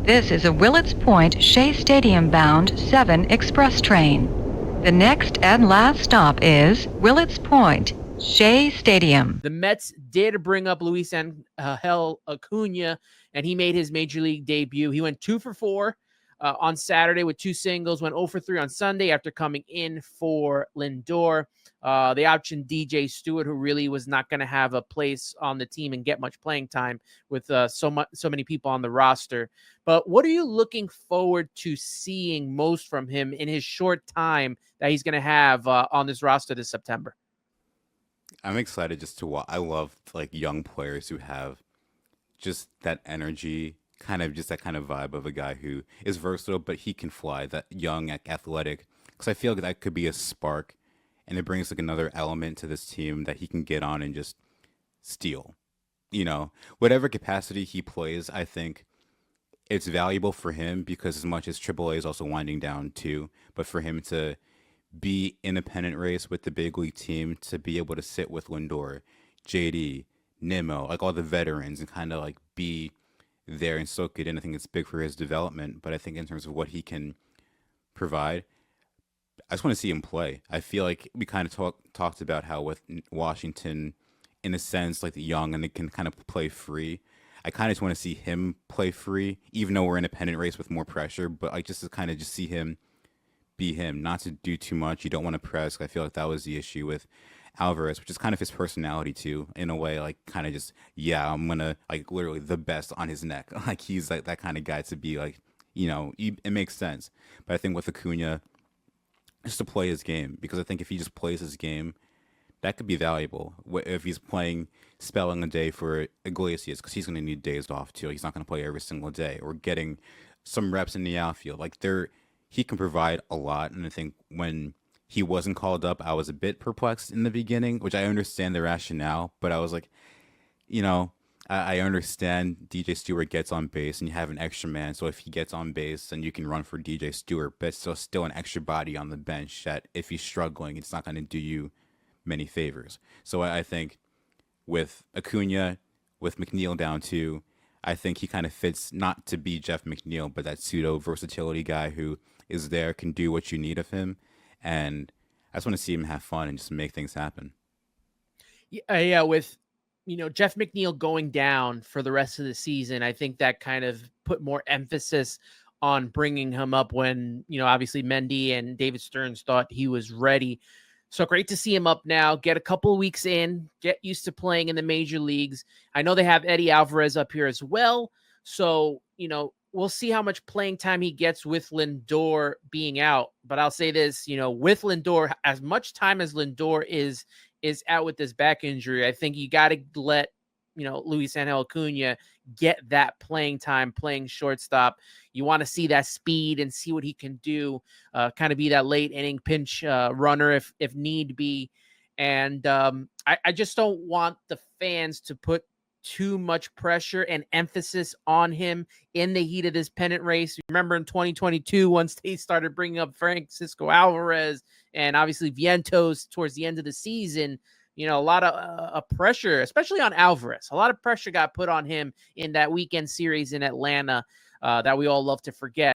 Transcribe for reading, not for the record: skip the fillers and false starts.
This is a Willets Point Shea Stadium bound 7 express train. The next and last stop is Willets Point, Shea Stadium. The Mets did bring up Luisangel Acuña, and he made his major league debut. He went 2 for 4 on Saturday with 2 singles, went 0 for 3 on Sunday after coming in for Lindor. They optioned DJ Stewart, who really was not going to have a place on the team and get much playing time with so many people on the roster. But what are you looking forward to seeing most from him in his short time that he's going to have on this roster this September? I'm excited just to watch. I love like young players who have just that energy, kind of just that kind of vibe of a guy who is versatile, but he can fly. That young, athletic. Because I feel like that could be a spark, and it brings like another element to this team that he can get on and just steal. Whatever capacity he plays, I think it's valuable for him because as much as AAA is also winding down too, but for him to be in a pennant race with the big league team, to be able to sit with Lindor, JD, Nimmo, like all the veterans, and kind of like be there and soak it in. I think it's big for his development. But I think in terms of what he can provide, I just want to see him play. I feel like we kind of talked about how with Washington, in a sense, like the young and they can kind of play free. I kind of just want to see him play free, even though we're in a pennant race with more pressure. But like just to kind of just see him be him, not to do too much. You don't want to press. I feel like that was the issue with Alvarez, which is kind of his personality too, in a way. Like kind of just I'm gonna like literally the best on his neck. Like he's like that kind of guy to be like, it makes sense. But I think with Acuna, just to play his game, because I think if he just plays his game, that could be valuable. If he's playing spelling a day for Iglesias, because he's going to need days off too. He's not going to play every single day, or getting some reps in the outfield. Like he can provide a lot. And I think when he wasn't called up, I was a bit perplexed in the beginning, which I understand the rationale, but I was like, I understand DJ Stewart gets on base and you have an extra man. So if he gets on base, then you can run for DJ Stewart, but it's still an extra body on the bench that if he's struggling, it's not going to do you many favors. So I think with Acuna, with McNeil down too, I think he kind of fits not to be Jeff McNeil, but that pseudo versatility guy who is there, can do what you need of him. And I just want to see him have fun and just make things happen. Yeah, with Jeff McNeil going down for the rest of the season, I think that kind of put more emphasis on bringing him up when, obviously Mendy and David Stearns thought he was ready. So great to see him up now, get a couple of weeks in, get used to playing in the major leagues. I know they have Eddie Alvarez up here as well. So, we'll see how much playing time he gets with Lindor being out. But I'll say this, with Lindor, as much time as Lindor is out with this back injury, I think you got to let, Luisangel Acuña get that playing time, playing shortstop. You want to see that speed and see what he can do, kind of be that late inning pinch runner if need be. And I just don't want the fans to put too much pressure and emphasis on him in the heat of this pennant race. Remember in 2022, once they started bringing up Francisco Alvarez and obviously Vientos towards the end of the season, a lot of pressure, especially on Alvarez. A lot of pressure got put on him in that weekend series in Atlanta that we all love to forget.